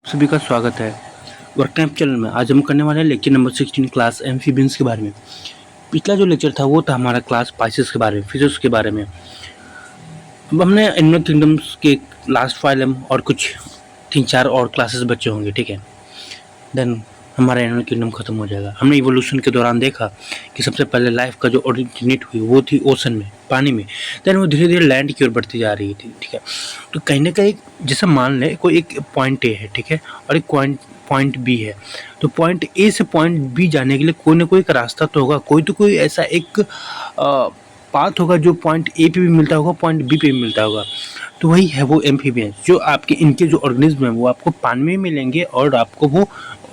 सभी का स्वागत है वर्क कैंप चैनल में। आज हम करने वाले हैं लेक्चर नंबर 16 क्लास एम्फीबियंस के बारे में। पिछला जो लेक्चर था वो था हमारा क्लास पाइसेस के बारे में, फिशेस के बारे में। अब हमने एनिमल किंगडम्स के लास्ट फाइलम और कुछ 3-4 और क्लासेस बचे होंगे, ठीक है। देन हमारा एनिमल किंगडम खत्म हो जाएगा। हमने इवोल्यूशन के दौरान देखा कि सबसे पहले लाइफ का जो ओरिजिनेट हुई वो थी ओशन में, पानी में। देन वो धीरे धीरे लैंड की ओर बढ़ती जा रही थी, ठीक है। तो कहीं ना कहीं जैसे मान लें कोई एक पॉइंट ए है, ठीक है, और एक पॉइंट बी है। तो पॉइंट ए से पॉइंट बी जाने के लिए कोई ना कोई एक रास्ता तो होगा, कोई तो कोई ऐसा एक पाथ होगा जो पॉइंट ए पे भी मिलता होगा, पॉइंट बी पे भी मिलता होगा। तो वही है वो एम्फीबियंस, जो आपके इनके जो ऑर्गेनिज्म हैं वो आपको पानी में मिलेंगे और आपको वो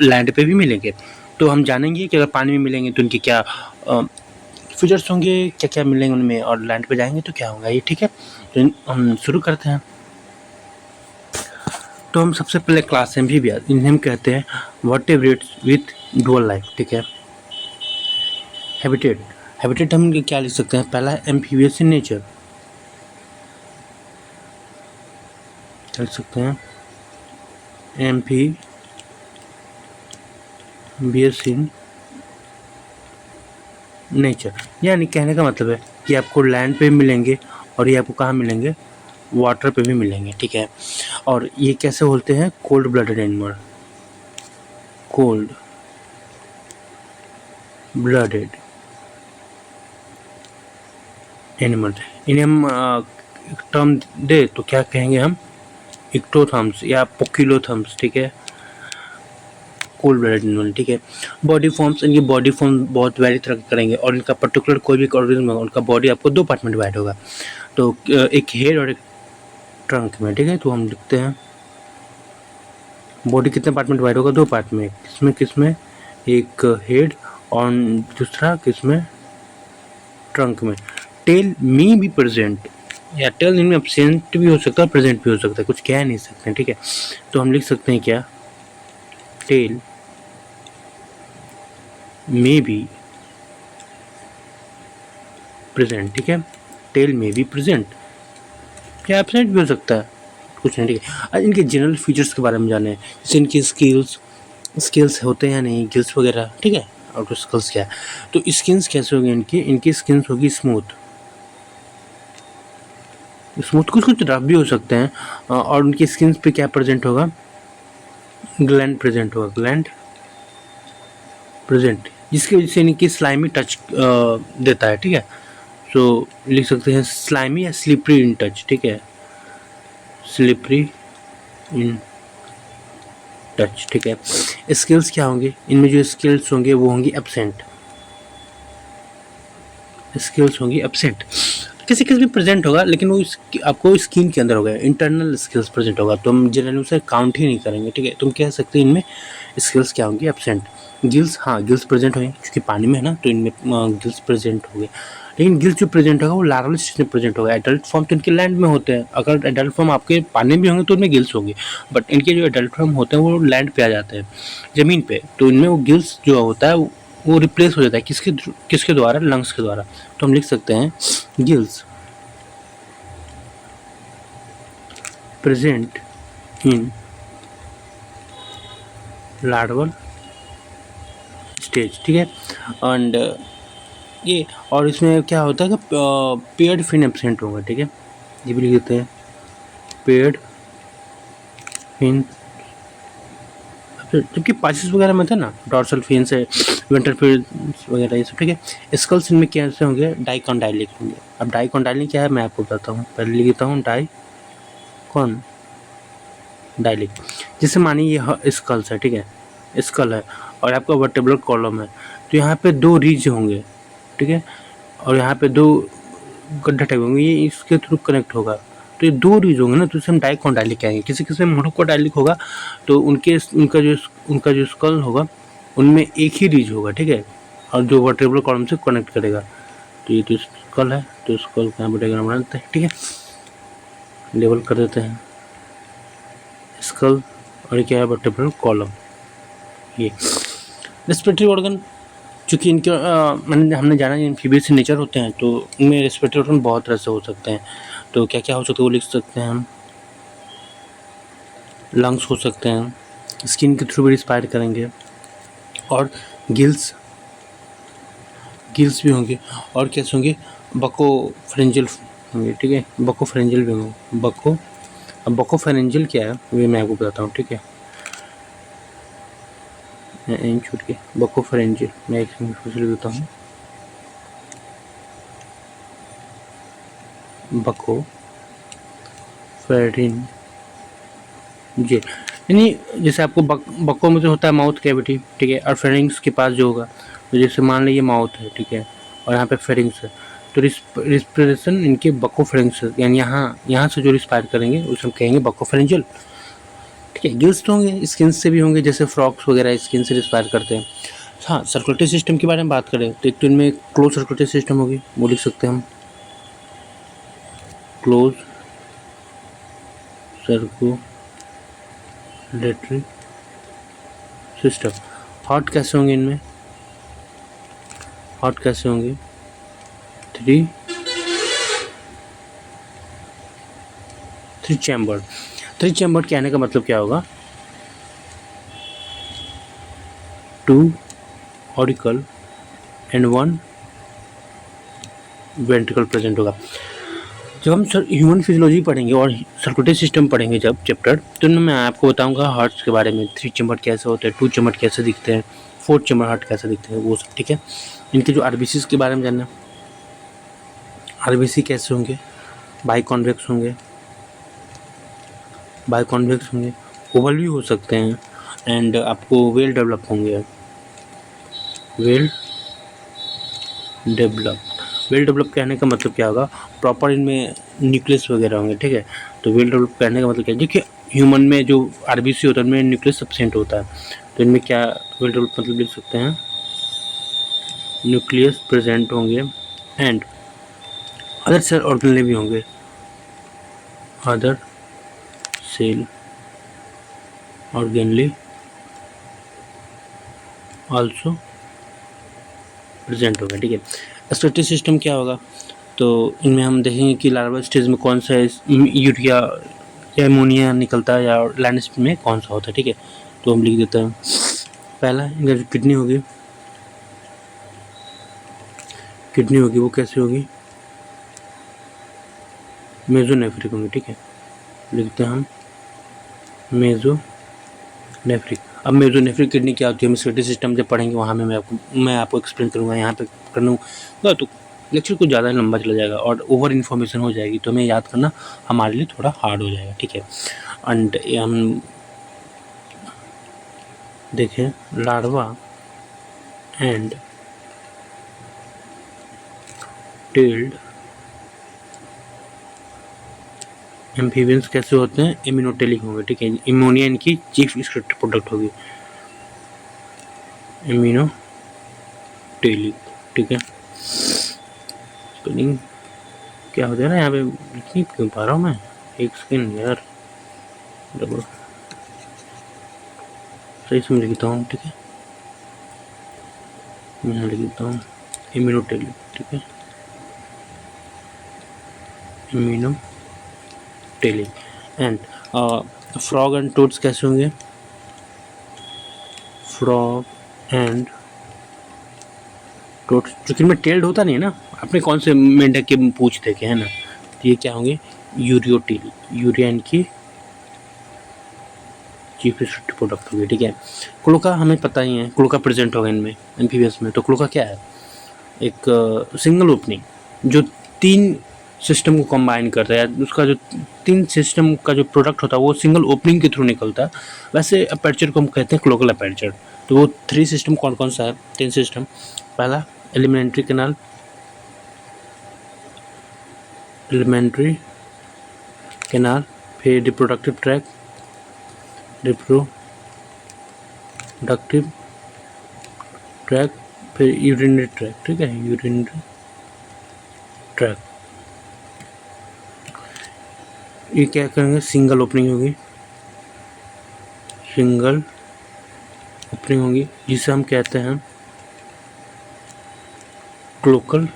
लैंड पे भी मिलेंगे। तो हम जानेंगे कि अगर पानी में मिलेंगे तो उनके क्या फीचर्स होंगे, क्या क्या मिलेंगे उनमें, और लैंड पे जाएंगे तो क्या होगा ये, ठीक है। तो हम शुरू करते हैं। तो हम सबसे पहले क्लास एम्फीबियंस, इन्हें हम कहते हैं वर्टेब्रेट्स विथ डुअल लाइफ, ठीक है। हैबिटेट, हैबिटेट हम क्या लिख सकते हैं, पहला है एम्फीबियस इन नेचर, क्या लिख सकते हैं, एम्फीबियस इन नेचर। यानी कहने का मतलब है कि आपको लैंड पे मिलेंगे और ये आपको कहाँ मिलेंगे, वाटर पे भी मिलेंगे, ठीक है। और ये कैसे होते हैं, cold blooded animal, cold blooded animal. इन्हें हम टर्म दे तो क्या कहेंगे हम, इक्टोथर्म्स या पोकिलोथर्म्स, ठीक है, कोल्ड ब्लडेड एनिमल, ठीक है। बॉडी फॉर्म्स, इनकी बॉडी फॉर्म बहुत वेरी तरह के करेंगे और इनका पर्टिकुलर कोई भी ऑर्गेनिज्म होगा उनका बॉडी आपको 2 पार्ट में डिवाइड होगा। तो एक हेड और एक ट्रंक में, ठीक है। तो हम लिखते हैं बॉडी कितने पार्ट में डिवाइड होगा, 2 पार्ट में। किसमें एक हेड और दूसरा किसमें, ट्रंक में। टेल में भी प्रेजेंट, या टेल इनमें एब्सेंट भी हो सकता है, प्रेजेंट भी हो सकता है, कुछ कह नहीं सकते, ठीक है। तो हम लिख सकते हैं क्या, टेल में भी प्रेजेंट, ठीक है। टेल में भी प्रेजेंट या एब्सेंट भी हो सकता है, कुछ नहीं, ठीक है। आज इनके जनरल फीचर्स के बारे में जाने, जैसे इनकी स्किल्स होते हैं या नहीं, गिल्स वगैरह, ठीक है। और तो स्किल्स क्या है, तो स्किन्स कैसे होगी इनकी स्किन्स होगी स्मूथ, कुछ कुछ रफ भी हो सकते हैं। और उनकी स्किन्स पे क्या प्रेजेंट होगा, ग्लैंड प्रेजेंट होगा, ग्लैंड प्रेजेंट, जिसकी वजह से इनकी स्लाइमी टच देता है, ठीक है। सो लिख सकते हैं स्लाइमी या स्लिपरी इन टच, ठीक है, स्लिपरी इन टच, ठीक है। स्किल्स क्या होंगे, इनमें जो स्किल्स होंगे वो होंगी एब्सेंट, स्किल्स होंगी एब्सेंट। किसी किसी में प्रेजेंट होगा लेकिन वो आपको स्किन के अंदर होगा, इंटरनल स्किल्स प्रेजेंट होगा, तो हम जनरली उसे काउंट ही नहीं करेंगे, ठीक है। तुम कह सकते हैं इनमें स्किल्स क्या होंगी, एब्सेंट। गिल्स, हाँ गिल्स प्रेजेंट होंगे क्योंकि पानी में है ना, तो इनमें गिल्स प्रेजेंट होंगे। लेकिन गिल्स जो प्रेजेंट होगा वो लार्वल स्टेज में प्रेजेंट होगा। एडल्ट फॉर्म तो इनके लैंड में होते हैं, अगर एडल्ट फॉर्म आपके पानी में होंगे तो उनमें गिल्स होंगे, बट इनके जो एडल्ट फॉर्म होते हैं वो लैंड पे आ जाते हैं, ज़मीन पे, तो इनमें वो गिल्स जो होता है वो रिप्लेस हो जाता है किसके द्वारा, लंग्स के द्वारा। तो हम लिख सकते हैं gills present in larval stage, ठीक है। एंड ये, और इसमें क्या होता है कि पेयर्ड फिन एब्सेंट होगा, ठीक है, ये भी लिख देते हैं पेयर्ड फिन, जबकि पाइसेस वगैरह में था ना डॉर्सल फिन से वेंट्रल फिन वगैरह ये सब, ठीक है। स्कल्स इनमें कैसे होंगे, डाइकॉन्डाइलिक होंगे। अब डाइकॉन्डाइलिक क्या है मैं आपको बताता हूँ, पहले लिख देता हूँ डाइकॉन्डाइलिक। जैसे मानिए ये स्कल्स है, ठीक है, स्कल है और आपका वर्टेब्रल कॉलम है, तो यहाँ पे 2 रीज होंगे, ठीक है, और यहाँ पे 2 गड्ढा टाइप होंगे, ये इसके थ्रू कनेक्ट होगा, तो ये 2 रीज होंगे ना, तो इसे हम डाइकॉन्डाइलिक कहेंगे। किसी किसी में मोनोकोडाइलिक होगा, तो उनका जो स्कल होगा उनमें एक ही रीज होगा, ठीक है, और जो वर्टेब्रल कॉलम से कनेक्ट करेगा। तो ये तो स्कल है, तो स्कल का डायग्राम बना देते हैं, ठीक है, लेबल कर देते हैं स्कल, और ये क्या है, वर्टेब्रल कॉलम। ये रेस्पिरेटरी ऑर्गन, चूँकि इनके हमने जाना एम्फीबियस इन नेचर होते हैं, तो इनमें रेस्पिरेटरी ऑर्गन बहुत तरह से हो सकते हैं। तो क्या क्या हो सकता है वो लिख सकते हैं हम, लंग्स हो सकते हैं, स्किन के थ्रू भी रिस्पायर करेंगे, और गिल्स भी होंगे, और कैसे होंगे, बकोफेरेंजियल होंगे, ठीक है, बकोफेरेंजियल भी होंगे। अब बकोफेरेंजियल क्या है ये मैं आपको बताता हूँ, ठीक है, इन छूट के बकोफेरेंजियल मैं एक लिख देता हूँ, बकोफेरेंजियल, यानी जैसे आपको बको में जो होता है माउथ कैविटी, ठीक है, और फेरिंग्स के पास जो होगा, तो जैसे मान लीजिए माउथ है, ठीक है, और यहाँ पे फेरिंग्स है, तो रिस्पिरेशन इनके बकोफेरिंग्स, यानी यहाँ से जो रिस्पायर करेंगे उसे हम कहेंगे बकोफेरेंजियल, ठीक है। गिल्स तो होंगे, स्किन से भी होंगे, जैसे फ्रॉक्स वगैरह स्किन से रिस्पायर करते हैं। हाँ, सर्कुलेटरी सिस्टम के बारे में बात करें तो एक तो इनमें क्लोज सर्कुलेटरी सिस्टम होगी, वो लिख सकते हैं हम, क्लोज सर्कुलेटरी सिस्टम। हार्ट कैसे होंगे इनमें, हार्ट कैसे होंगे, थ्री चैम्बर। थ्री चैम्बर कहने का मतलब क्या होगा, 2 ऑरिकल एंड 1 वेंट्रिकल प्रेजेंट होगा। जब हम ह्यूमन फिजियोलॉजी पढ़ेंगे और सर्कुलेटरी सिस्टम पढ़ेंगे जब चैप्टर, तो मैं आपको बताऊंगा हार्ट्स के बारे में, 3 चैम्बर कैसे होते हैं, 2 चैम्बर कैसे दिखते हैं, 4 चैम्बर हार्ट कैसे दिखते हैं, वो सब, ठीक है। इनके जो आरबीसी के बारे में जानना, आरबीसी कैसे होंगे, बाइकॉन्वेक्स होंगे, ओवल भी हो सकते हैं, एंड आपको वेल डेवलप होंगे, वेल डेवलप कहने का मतलब क्या होगा, प्रॉपर इनमें न्यूक्लियस वगैरह होंगे, ठीक है। तो वेल डेवलप कहने का मतलब क्या है, देखिए ह्यूमन में जो आरबीसी होता है उनमें न्यूक्लियस सब्सेंट होता है, तो इनमें क्या वेल डेवलप मतलब लिख सकते हैं, न्यूक्लियस प्रेजेंट होंगे, एंड अदर सेल ऑर्गेनेल भी होंगे, other cell organelle also present होगा, ठीक है। एक्सक्रीटरी सिस्टम क्या होगा, तो इनमें हम देखेंगे कि लार्वा स्टेज में कौन सा यूरिया या अमोनिया निकलता है, या लैंड स्टेज में कौन सा होता है, ठीक है। तो हम लिख देते हैं, पहला इनका जो किडनी होगी वो कैसे होगी, मेसोनेफ्रिक होंगी, ठीक है, लिखते हैं हम मेसोनेफ्रिक। अब मेसोनेफ्रिक किडनी क्या होती है, हम एक्सक्रीटरी सिस्टम जब पढ़ेंगे वहाँ में मैं आपको एक्सप्लेन करूँगा, यहाँ पे करूँगा तो लेक्चर कुछ ज़्यादा लंबा चला जाएगा और ओवर इन्फॉर्मेशन हो जाएगी, तो हमें याद करना हमारे लिए थोड़ा हार्ड हो जाएगा, ठीक है। एंड हम देखें लार्वा एंड टेल्ड एम्फीबियंस कैसे होते हैं, इम्यूनोटेलिक होंगे, ठीक है। इमोनिया इनकी चीफ एक्सक्रीटरी प्रोडक्ट होगी, इम्यूनोटेलिक, ठीक है। स्पेलिंग क्या हो जाए ना, यहाँ पे लिख नहीं क्यों पा रहा हूँ मैं, एक सेकेंड यार, डबल सही से लिखता हूँ, ठीक है, मैं लिखता हूँ इम्यूनोटेलिक, ठीक है, इम्यूनोटेलिक। एंड फ्रॉग एंड टोड्स कैसे होंगे, फ्रॉग एंड टोड्स, क्योंकि इनमें टेल्ड होता नहीं है ना, आपने कौन से मेंढक के पूछ देखे हैं ना, तो ये क्या होंगे, यूरियोटेलिक, यूरिया इनकी चीफ प्रोडक्ट होगी, ठीक है। क्लोका हमें पता ही है, क्लोका प्रेजेंट होगा इनमें एम्फीबियंस में, तो क्लोका क्या है, एक सिंगल ओपनिंग जो 3 सिस्टम को कंबाइन करता है, उसका जो 3 सिस्टम का जो प्रोडक्ट होता है वो सिंगल ओपनिंग के थ्रू निकलता है, वैसे अपर्चर को हम कहते हैं क्लोकल अपर्चर। तो वो 3 सिस्टम कौन कौन सा है, 3 सिस्टम, पहला एलिमेंट्री कैनाल, फिर रिप्रोडक्टिव ट्रैक, फिर यूरिनरी ट्रैक, ठीक है, यूरिनरी ट्रैक। ये क्या करेंगे, सिंगल ओपनिंग होगी, जिसे हम कहते हैं क्लोकल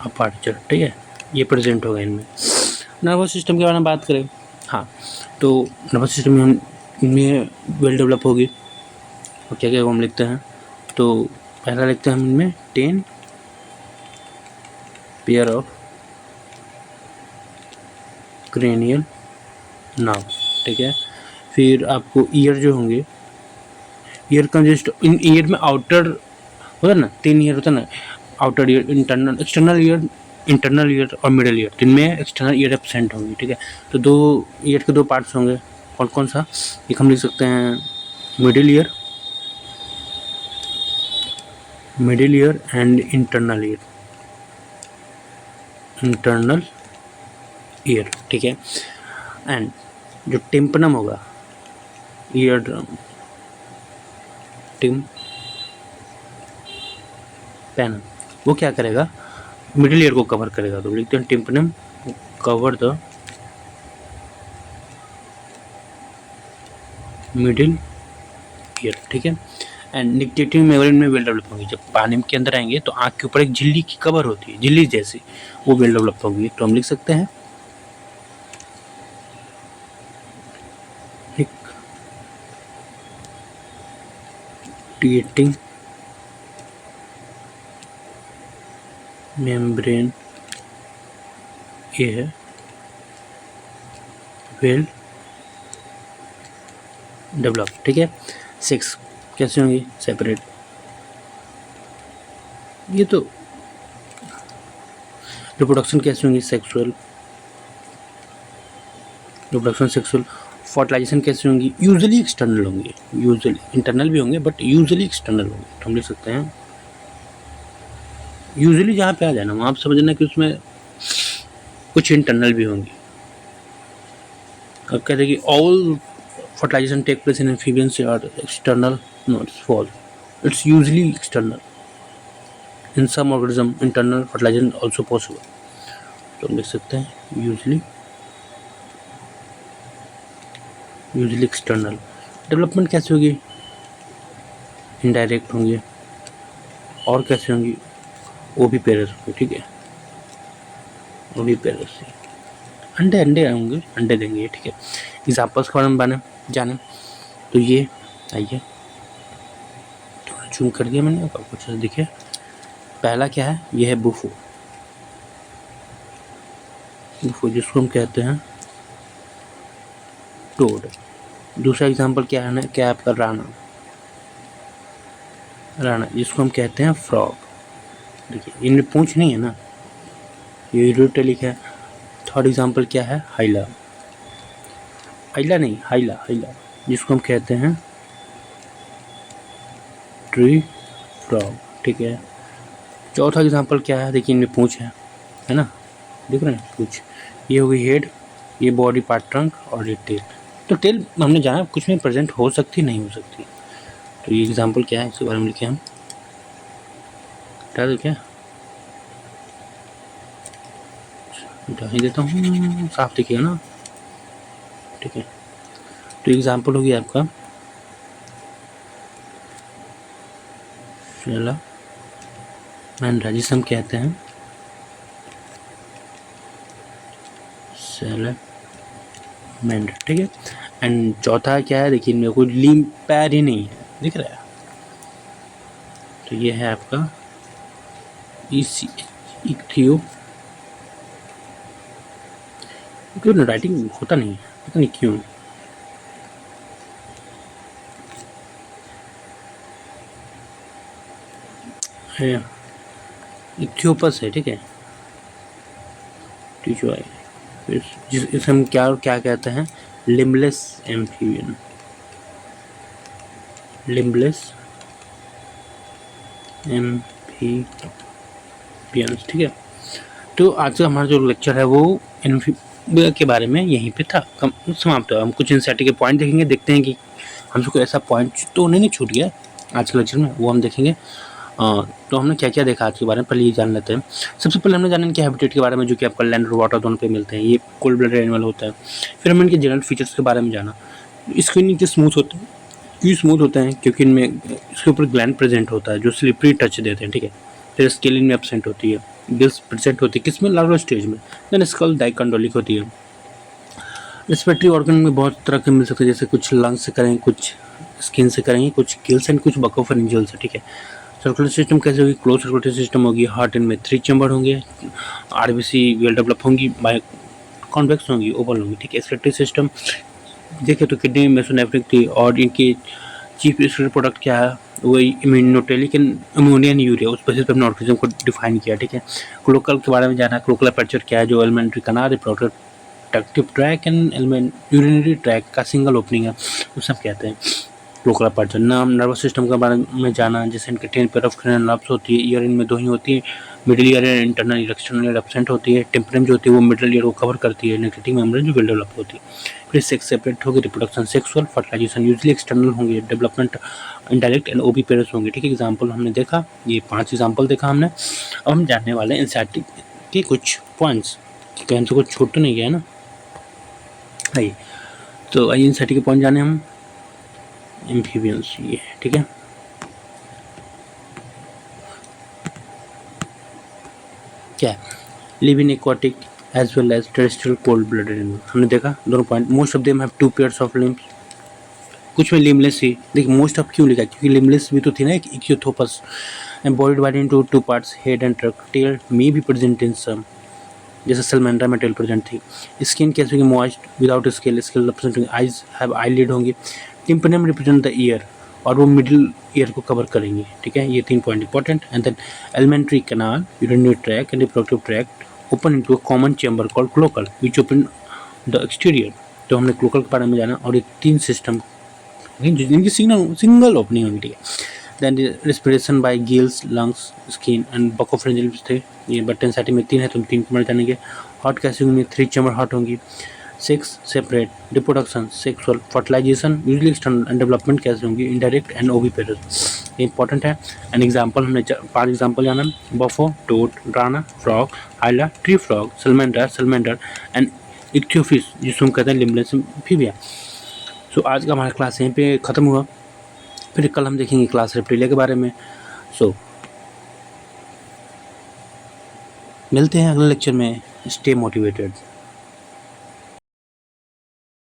अपर्चर, ठीक है, ये प्रेजेंट होगा इनमें। नर्वस सिस्टम के बारे में बात करें, हाँ, तो नर्वस सिस्टम में हम इनमें वेल डेवलप होगी। और क्या क्या हम लिखते हैं, तो पहला लिखते हैं हम इनमें 10 पेयर ऑफ क्रेनियल नर्व, ठीक है। फिर आपको ईयर जो होंगे, ईयर का जस्ट इन ईयर में आउटर होता है ना, 3 ईयर होता है ना, outer ear, internal, external ear, internal ear और मिडल ईयर। जिनमें एक्सटर्नल ईयर एब्सेंट होंगी, ठीक है। तो 2 ईयर के 2 पार्ट्स होंगे, कौन कौन सा, एक हम लिख सकते हैं middle ear, middle ear and internal ear, internal ear, ठीक है। एंड जो टिम्पनम होगा, ईयर ड्रम, टिम्पैनम, वो क्या करेगा, मिडिल ईयर को कवर करेगा। तो लिखते हैं tympanum cover the middle ear, ठीक है। एंड निगेटिव मेमोरी में वेल डेवलप होगी, जब पानी के अंदर आएंगे तो आँख के ऊपर एक झिल्ली की कवर होती है, झिल्ली जैसी, वो वेल डेवलप होगी। तो हम लिख सकते हैं टिएटिंग मेम्ब्रेन ये है वेल डेवलप, ठीक है। 6 कैसे होंगी, सेपरेट, ये तो रिप्रोडक्शन कैसे होंगी, सेक्सुअल रिप्रोडक्शन, सेक्सुअल। फर्टिलाइजेशन कैसे होंगी, यूजुअली एक्सटर्नल होंगी, यूजुअली इंटरनल भी होंगे बट यूजुअली एक्सटर्नल होंगे। तो हम लिख सकते हैं यूजुअली, जहाँ पे आ जाए ना वहाँ आप समझना कि उसमें कुछ इंटरनल भी होंगी। अब कहते हैं कि all fertilization take place in amphibians are external, no it's false, it's usually external, in some organism internal fertilization also possible। तो हम लिख सकते हैं यूजली एक्सटर्नल। डेवलपमेंट कैसे होगी, इनडायरेक्ट होंगे, और कैसे होंगी, वो भी पेरेस होंगे, ठीक है, वो भी पेरेस, अंडे होंगे, अंडे देंगे, ठीक है। एग्जाम्पल्स के बारे में जाने, तो ये आइए थोड़ा जूम कर दिया मैंने, आपको कुछ दिखे। पहला क्या है, ये है बुफो, जिसको हम कहते हैं टोड। दूसरा एग्जाम्पल क्या है ना, क्या आपका राणा, जिसको हम कहते हैं फ्रॉग। देखिए इनमें पूंछ नहीं है ना, ये यूरोटेलिक है। थर्ड एग्जाम्पल क्या है, हाइला नहीं, हाइला, जिसको हम कहते हैं ट्री फ्रॉग, ठीक है। चौथा एग्जाम्पल क्या है, देखिए इनमें पूंछ है ना, देख रहे हैं पूंछ, ये हो गई हेड, ये बॉडी पार्ट ट्रंक, और ये टेल। तो टेल हमने जाना कुछ में प्रेजेंट हो सकती, नहीं हो सकती। तो ये एग्जाम्पल क्या है, इसके बारे में लिखे हम, बता दो क्या, ही देता हूँ, साफ दिखेगा ना, ठीक है। तो एग्जाम्पल होगी आपका मैंड्रा, जिसे हम कहते हैं मैंड्रा, ठीक है। एंड चौथा क्या है, देखिए इनमें कोई लीम पैर ही नहीं है, दिख रहा है। तो ये है आपका इक्थियो, क्यों राइटिंग होता नहीं है, पता नहीं क्यों। इक्थियोपस है, ठीक है, जिसे हम क्या कहते हैं, लिम्बलेस एम्फीबियन, ठीक है। तो आज का हमारा जो लेक्चर है वो एम्फीबिया के बारे में यहीं पे था, समाप्त हुआ। हम कुछ इंसाइट के पॉइंट देखेंगे, देखते हैं कि हमसे कोई ऐसा पॉइंट तो नहीं छूट गया आज के लेक्चर में, वो हम देखेंगे। तो हमने क्या क्या देखा आज के बारे में, पहले ये जान लेते हैं। सबसे पहले हमने जाना कि हैबिटेट के बारे में, जो कि आपका लैंड और वाटर दोनों पे मिलते हैं, ये कोल्ड ब्लडेड एनिमल होता है। फिर हमने इनके जनरल फीचर्स के बारे में जाना, इसके नीचे स्मूथ होते हैं, क्यों स्मूथ होते हैं, क्योंकि इनमें इसके ऊपर ग्लैंड प्रेजेंट होता है जो स्लिपरी टच देते हैं, ठीक है। फिर स्केल इनमें एब्सेंट होती है, गिल्स प्रेजेंट होती है, किसमें, लार्वा स्टेज में। देन स्कल डाइकोंडोलिक होती है। रेस्पिरेटरी ऑर्गन में बहुत तरह के मिल सकते हैं, जैसे कुछ लंग्स से करेंगे, कुछ स्किन से करेंगे, कुछ गिल्स एंड कुछ बकोफेरिंजियल से, ठीक है। सर्कुलर सिस्टम कैसे होगी? क्लोज सर्कुलेटरी सिस्टम होगी। हार्ट इनमें 3 चैम्बर होंगे। आरबीसी वेल डेवलप होंगी, बाय कॉन्वेक्स होंगी, ओवल होंगी, ठीक है। एक्सक्रीटरी सिस्टम देखें तो किडनी मेसोनेफ्रिक थी, और इनकी चीफ एक्सक्रीटरी प्रोडक्ट क्या है? वही इम्यूनोटेलिक एंड अमोनियन यूरिया, उस बेसिस पर हमने ऑर्गेनिज्म को डिफाइन किया, ठीक है। क्लोकल के बारे में जाना, क्लोकल अपर्चर क्या है? जो elementary kanal, reproductive tract and element urinary track का सिंगल ओपनिंग है, वो सब कहते हैं क्लोकल अपर्चर। नाम नर्वस सिस्टम के बारे में जाना, जैसे इनके 10 पेयर ऑफ क्रेनियल नर्व्स होती है, ईयर इनमें 2 ही होती है, middle ear internal ear external ear absent होती है। टेम्परम जो होती है वो मिडिल ईयर को कवर करती है, नेक्रेटिंग मेम्ब्रेन जो वेल डेवलप होती है। फिर सेक्स सेपरेट होगी, reproduction sexual, fertilisation usually external होंगे, development indirect and oviparous होंगे, ठीक है। एग्जांपल हमने देखा, ये 5 एग्जांपल देखा हमने। अब हम जानने वाले हैं इंसाइट के कुछ पॉइंट्स, कि हमसे कुछ छूट तो नहीं गया ना। आइए, तो आइए इंसाइट के पॉइंट जाने हम। एम्फीबियंस ये, ठीक है। क्या है? Live in aquatic as well as terrestrial cold blooded animal, हमने देखा दोनों point. Most of them have 2 pairs of limbs, कुछ में लिमलेस ही। देखिए मोस्ट ऑफ क्यों लिखा है? क्योंकि लिमलेस भी तो थी ना एक इक्योथोपस, and body divided into 2 parts, head and trunk. Tail may be present in some, जैसे सलमेंड्रा में टेल प्रेजेंट थी। स्किन कैसे होगी? Moist without scale, scale representing eyes have eyelid होंगी। टिम्पनम रिप्रेजेंट द ईयर, और वो मिडिल ईयर को कवर करेंगे, ठीक है। ये 3 point important. And then alimentary canal, urinary tract and reproductive tract open into a common chamber called cloacal which open the exterior. तो हमने क्लोकल के बारे में जाना, और एक 3 सिस्टम जिनकी सिंगल ओपनिंग होगी, ठीक है। Then respiration by gills, lungs, skin and buccopharyngeal थे ये, बट एंजाइटी में 3 है, तो हम 3 के जानेंगे। हार्ट कैसे होंगी? 3 चैम्बर हार्ट होंगी। Sex separate, reproduction sexual, fertilisation usually external, and development कैसे होंगी? इंडायरेक्ट एंड ओविपेरस, ये इंपॉर्टेंट है। एंड एग्जाम्पल हमने 5 एग्जाम्पल जाना। Bufo, toad, Rana, frog, Hyla, tree frog, salamander and Ichthyophis, जिसको हम कहते हैं लिम्बलेस एम्फीबिया। सो आज का हमारा क्लास यहीं पे ख़त्म हुआ। फिर कल हम देखेंगे क्लास रेप्टिलिया के बारे में। सो मिलते हैं अगले लेक्चर में। Stay motivated.